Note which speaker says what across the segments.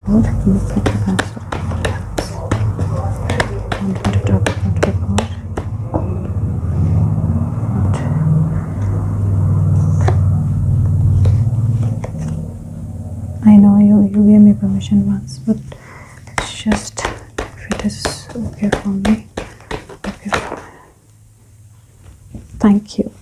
Speaker 1: You put the pencil. I'm going to talk about record. I know you gave me permission once, but it's just if it is okay for me. Okay. Thank you.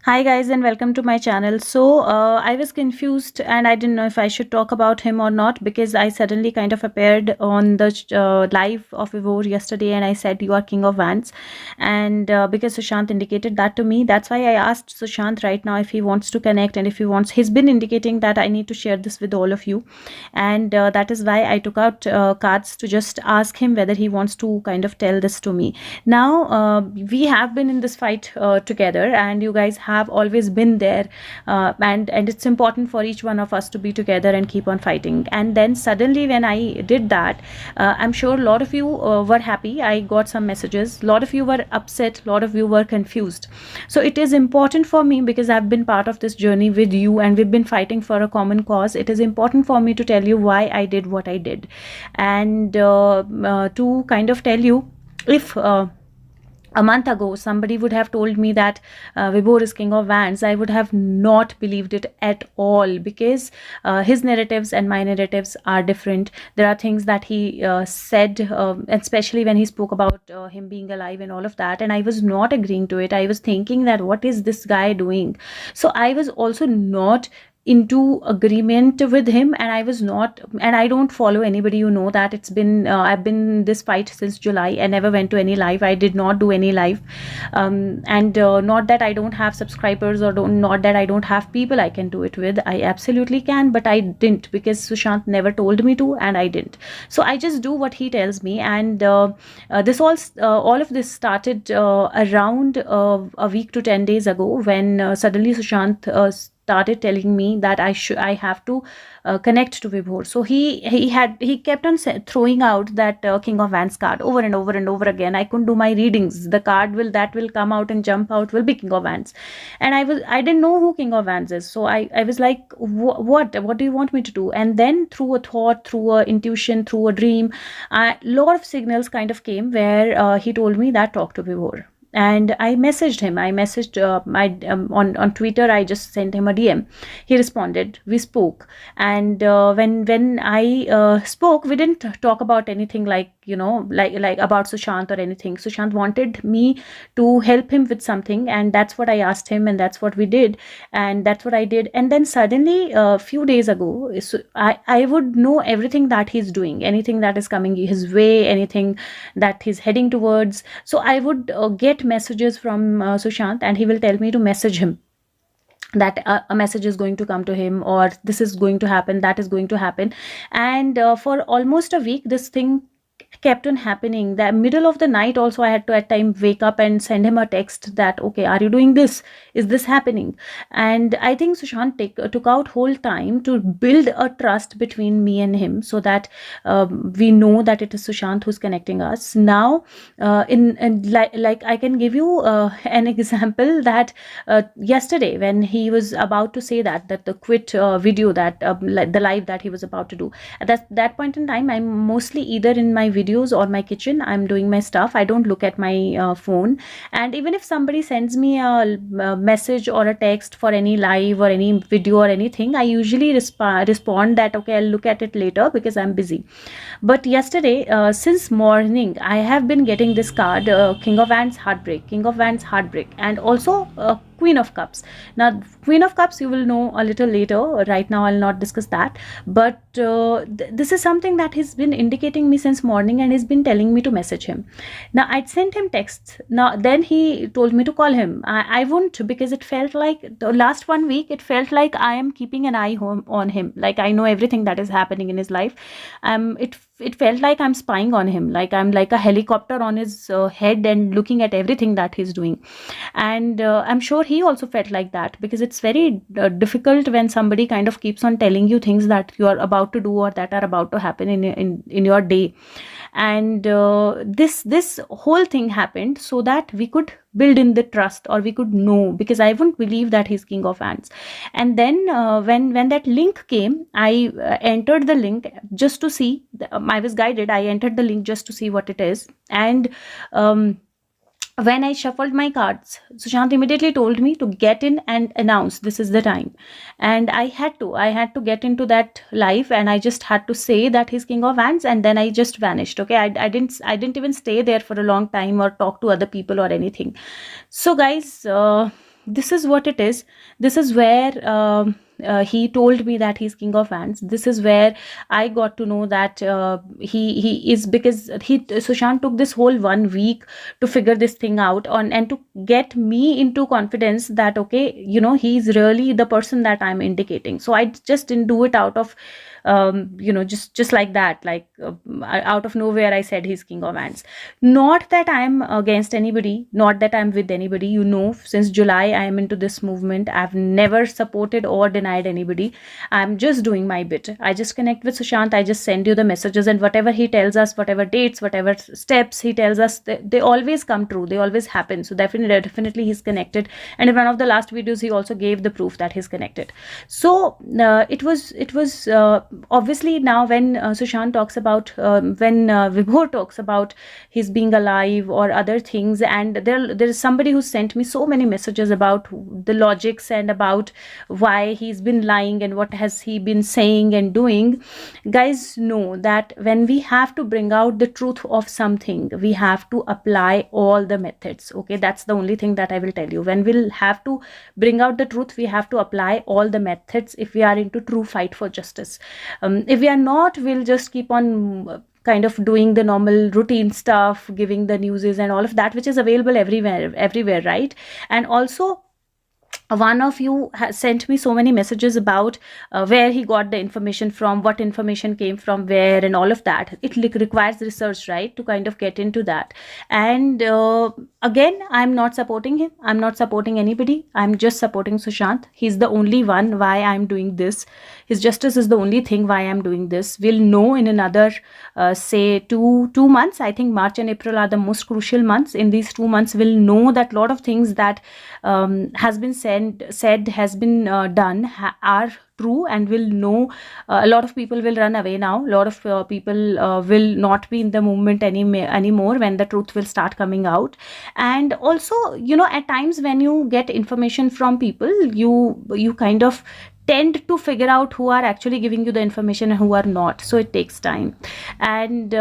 Speaker 1: Hi guys and welcome to my channel. So I was confused and I didn't know if I should talk about him or not, because I suddenly kind of appeared on the live of Vivor yesterday and I said you are king of vans, and because Sushant indicated that to me, that's why I asked Sushant right now if he wants to connect, and if he wants, he's been indicating that I need to share this with all of you, and that is why I took out cards to just ask him whether he wants to kind of tell this to me. Now we have been in this fight together, and you guys have always been there, and it's important for each one of us to be together and keep on fighting. And then suddenly when I did that, I'm sure a lot of you were happy. I got some messages, a lot of you were upset, a lot of you were confused. So it is important for me, because I've been part of this journey with you and we've been fighting for a common cause. It is important for me to tell you why I did what I did, and to kind of tell you, if a month ago somebody would have told me that Vibhor is king of vans, I would have not believed it at all, because his narratives and my narratives are different. There are things that he said, especially when he spoke about him being alive and all of that, and I was not agreeing to it. I was thinking that what is this guy doing? So I was also not into agreement with him, and I was not, and I don't follow anybody, you know that. It's been I've been in this fight since July. I never went to any live. I did not do any live, and not that I don't have subscribers, or not that I don't have people I can do it with. I absolutely can, but I didn't, because Sushant never told me to, and I didn't. So I just do what he tells me, and this all of this started around a week to 10 days ago, when suddenly Sushant started telling me that I have to connect to Vibhor. So he kept on throwing out that King of Vans card over and over and over again. I couldn't do my readings. The card that will come out and jump out will be King of Vans, and I didn't know who King of Vans is. So I was like, what do you want me to do? And then through a thought, through a intuition, through a dream, a lot of signals kind of came, where he told me that talk to Vibhor. And I messaged him. I messaged on Twitter. I just sent him a DM. He responded. We spoke, and when I spoke, we didn't talk about anything like, like about Sushant or anything. Sushant wanted me to help him with something, and that's what I asked him, and that's what we did, and that's what I did. And then suddenly, a few days ago, I would know everything that he's doing, anything that is coming his way, anything that he's heading towards. So I would get messages from Sushant, and he will tell me to message him that a message is going to come to him, or this is going to happen, that is going to happen. And for almost a week, this thing kept on happening. The middle of the night also, I had to at time wake up and send him a text that, okay, are you doing this? Is this happening? And I think Sushant took out whole time to build a trust between me and him, so that we know that it is Sushant who's connecting us. Now like I can give you an example that yesterday, when he was about to say that the quit video, that the live that he was about to do, at that point in time, I'm mostly either in my videos or my kitchen. I'm doing my stuff. I don't look at my phone. And even if somebody sends me a message or a text for any live or any video or anything, I usually respond that, okay, I'll look at it later, because I'm busy. But yesterday, since morning, I have been getting this card, King of Wands Heartbreak, King of Wands Heartbreak, and also Queen of Cups. Now, Queen of Cups you will know a little later. Right now I'll not discuss that, but this is something that he's been indicating me since morning, and he's been telling me to message him. Now, I'd sent him texts. Now then he told me to call him. I won't, because it felt like the last 1 week, it felt like I am keeping an eye on him, like I know everything that is happening in his life. It felt like I'm spying on him, like I'm like a helicopter on his head and looking at everything that he's doing. And I'm sure he also felt like that, because it's very difficult when somebody kind of keeps on telling you things that you are about to do or that are about to happen in your day. And this whole thing happened so that we could build in the trust, or we could know, because I wouldn't believe that he's King of Ants. And then when that link came, I entered the link just to see. I was guided. I entered the link just to see what it is. And when I shuffled my cards, Sushant immediately told me to get in and announce this is the time. And I had to get into that live, and I just had to say that he's King of Ants, and then I just vanished. Okay, I didn't even stay there for a long time or talk to other people or anything. So guys, this is what it is. This is where he told me that he's King of Ants. This is where I got to know that he is, because Sushant took this whole 1 week to figure this thing out on, and to get me into confidence that okay, he's really the person that I'm indicating. So I just didn't do it out of just like that, like out of nowhere I said he's King of Ants. Not that I'm against anybody, not that I'm with anybody. Since July I am into this movement. I've never supported or denied anybody. I'm just doing my bit. I just connect with Sushant. I just send you the messages, and whatever he tells us, whatever dates, whatever steps he tells us, they always come true. They always happen. So definitely he's connected. And in one of the last videos he also gave the proof that he's connected. So it was obviously now when Sushant talks about when Vibhor talks about his being alive or other things, and there is somebody who sent me so many messages about the logics and about why he's been lying and what has he been saying and doing. Guys, know that when we have to bring out the truth of something, we have to apply all the methods. Okay, that's the only thing that I will tell you. When we'll have to bring out the truth, we have to apply all the methods if we are into true fight for justice. If we are not, we'll just keep on kind of doing the normal routine stuff, giving the newses and all of that, which is available everywhere, right? And also, one of you has sent me so many messages about where he got the information from, what information came from where, and all of that. It requires research, right, to kind of get into that. And again, I'm not supporting him. I'm not supporting anybody. I'm just supporting Sushant. He's the only one why I'm doing this. His justice is the only thing why I'm doing this. We'll know in another say two months. I think March and April are the most crucial months. In these 2 months, we'll know that a lot of things that has been said has been done are true, and we'll know a lot of people will run away now. A lot of people will not be in the movement anymore when the truth will start coming out. And also, at times when you get information from people, you kind of tend to figure out who are actually giving you the information and who are not. So it takes time. And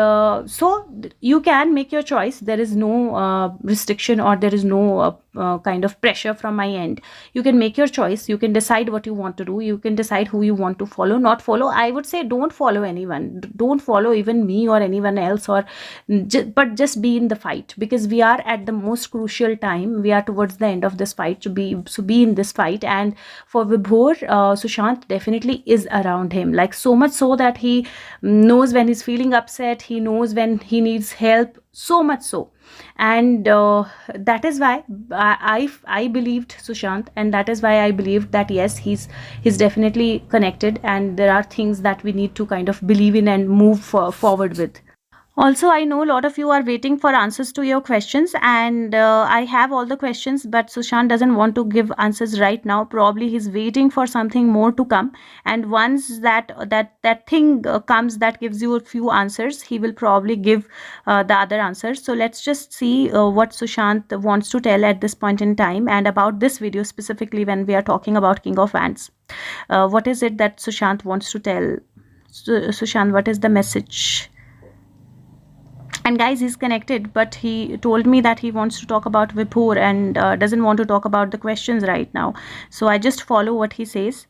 Speaker 1: so you can make your choice. There is no restriction, or there is no kind of pressure from my end. You can make your choice. You can decide what you want to do. You can decide who you want to follow, not follow. I would say don't follow anyone. Don't follow even me or anyone else, but just be in the fight, because we are at the most crucial time. We are towards the end of this fight. So be in this fight. And for Vibhor, Sushant definitely is around him, like so much so that he knows when he's feeling upset. He knows when he needs help, so much so. And that is why I believed Sushant, and that is why I believed that yes, he's definitely connected, and there are things that we need to kind of believe in and move forward with. Also, I know a lot of you are waiting for answers to your questions, and I have all the questions, but Sushant doesn't want to give answers right now. Probably he's waiting for something more to come, and once that thing comes that gives you a few answers, he will probably give the other answers. So let's just see what Sushant wants to tell at this point in time, and about this video specifically when we are talking about King of Ants. What is it that Sushant wants to tell? Sushant, what is the message? And guys, he's connected, but he told me that he wants to talk about Vibhor and doesn't want to talk about the questions right now. So I just follow what he says.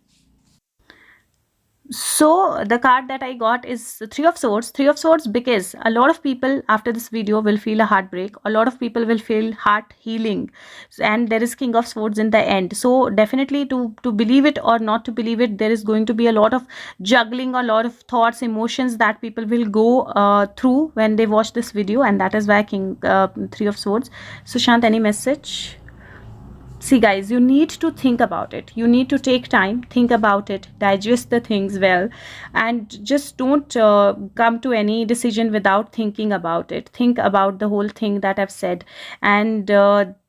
Speaker 1: So the card that I got is Three of Swords. Three of Swords, because a lot of people after this video will feel a heartbreak. A lot of people will feel heart healing, and there is King of Swords in the end. So definitely to believe it or not to believe it, there is going to be a lot of juggling, a lot of thoughts, emotions that people will go through when they watch this video, and that is why Three of Swords. Sushant, any message? See guys, you need to think about it. You need to take time, think about it, digest the things well, and just don't come to any decision without thinking about it. Think about the whole thing that I've said. And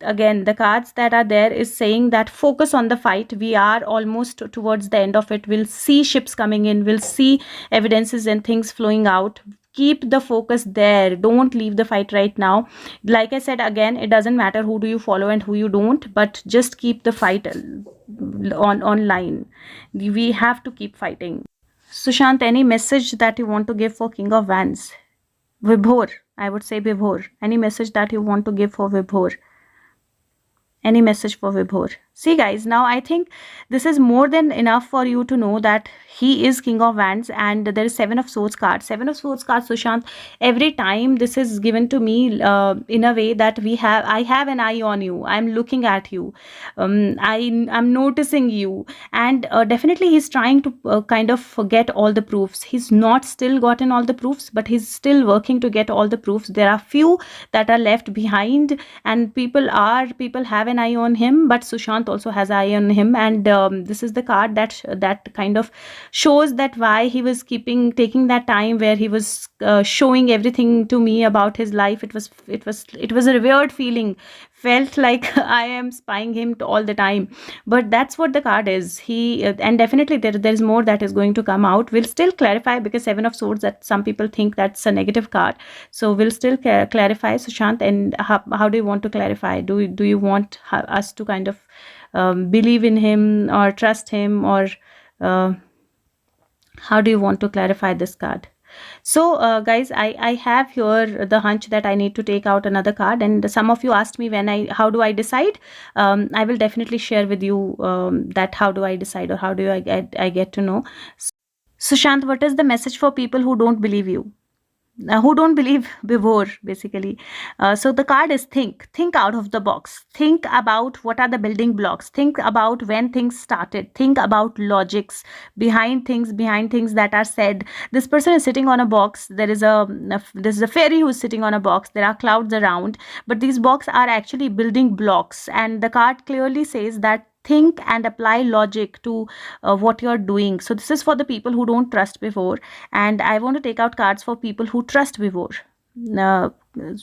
Speaker 1: again, the cards that are there is saying that focus on the fight. We are almost towards the end of it. We'll see ships coming in, we'll see evidences and things flowing out. Keep the focus there, don't leave the fight right now. Like I said, again, it doesn't matter who do you follow and who you don't, but just keep the fight on online. We have to keep fighting. Sushant, any message that you want to give for King of Wands? Vibhor, I would say Vibhor. Any message that you want to give for Vibhor? Any message for Vibhor? See guys, now I think this is more than enough for you to know that he is King of Wands, and there is Seven of Swords card. Seven of Swords card, Sushant, every time this is given to me in a way that I have an eye on you. I'm looking at you. I'm noticing you, and definitely he's trying to kind of get all the proofs. He's not still gotten all the proofs, but he's still working to get all the proofs. There are few that are left behind, and people have an eye on him, but Sushant also has eye on him. And this is the card that kind of shows that why he was taking that time where he was showing everything to me about his life. It was a weird feeling, felt like I am spying him all the time, but that's what the card is. He and definitely there is more that is going to come out. We'll still clarify, because Seven of Swords, that some people think that's a negative card, so we'll still clarify, Sushant. And how do you want to clarify? Do you want us to kind of believe in him or trust him, or how do you want to clarify this card? So guys, I have here the hunch that I need to take out another card, and some of you asked me how do I decide. I will definitely share with you that how do I decide, or how do I get to know. Sushant, what is the message for people who don't believe you? Who don't believe Vibhor, basically. So the card is think out of the box. Think about what are the building blocks. Think about when things started. Think about logics behind things that are said. This person is sitting on a box. There's a fairy who's sitting on a box. There are clouds around, but these blocks are actually building blocks, and the card clearly says that think and apply logic to what you're doing. So this is for the people who don't trust Vibhor, and I want to take out cards for people who trust Vibhor.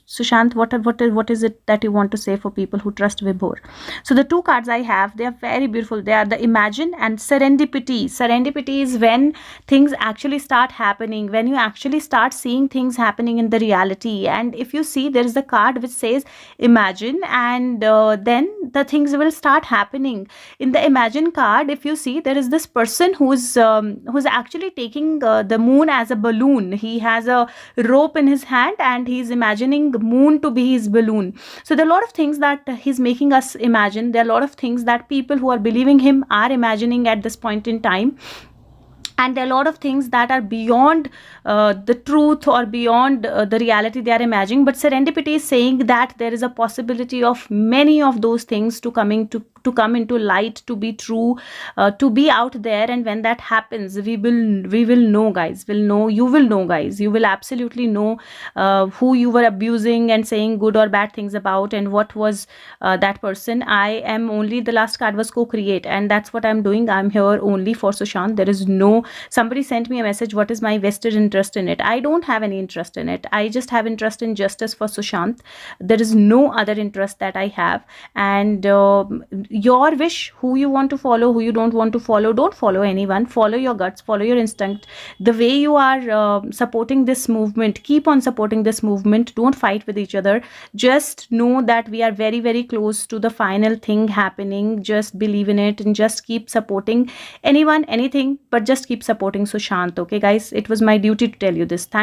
Speaker 1: Sushant, what is it that you want to say for people who trust Vibhor? So the two cards I have, they are very beautiful. They are the Imagine and Serendipity. Serendipity is when things actually start happening, when you actually start seeing things happening in the reality. And if you see, there is the card which says Imagine, and then the things will start happening. In the Imagine card, if you see, there is this person who's actually taking the moon as a balloon. He has a rope in his hand, and he's imagining moon to be his balloon. So there are a lot of things that he's making us imagine. There are a lot of things that people who are believing him are imagining at this point in time. And there are a lot of things that are beyond the truth or beyond the reality they are imagining. But Serendipity is saying that there is a possibility of many of those things to come into light, to be true, to be out there. And when that happens, we will know, guys. You will know, guys. You will absolutely know who you were abusing and saying good or bad things about, and what was that person. I am only, the last card was co-create, and that's what I'm doing. I'm here only for Sushant. There is no, somebody sent me a message, what is my vested interest in it? I don't have any interest in it. I just have interest in justice for Sushant. There is no other interest that I have. And your wish, who you want to follow, who you don't want to follow, don't follow anyone. Follow your guts, follow your instinct. The way you are supporting this movement, keep on supporting this movement. Don't fight with each other. Just know that we are very, very close to the final thing happening. Just believe in it, and just keep supporting anyone, anything, but just keep supporting Sushant. Okay guys, it was my duty to tell you this. Thank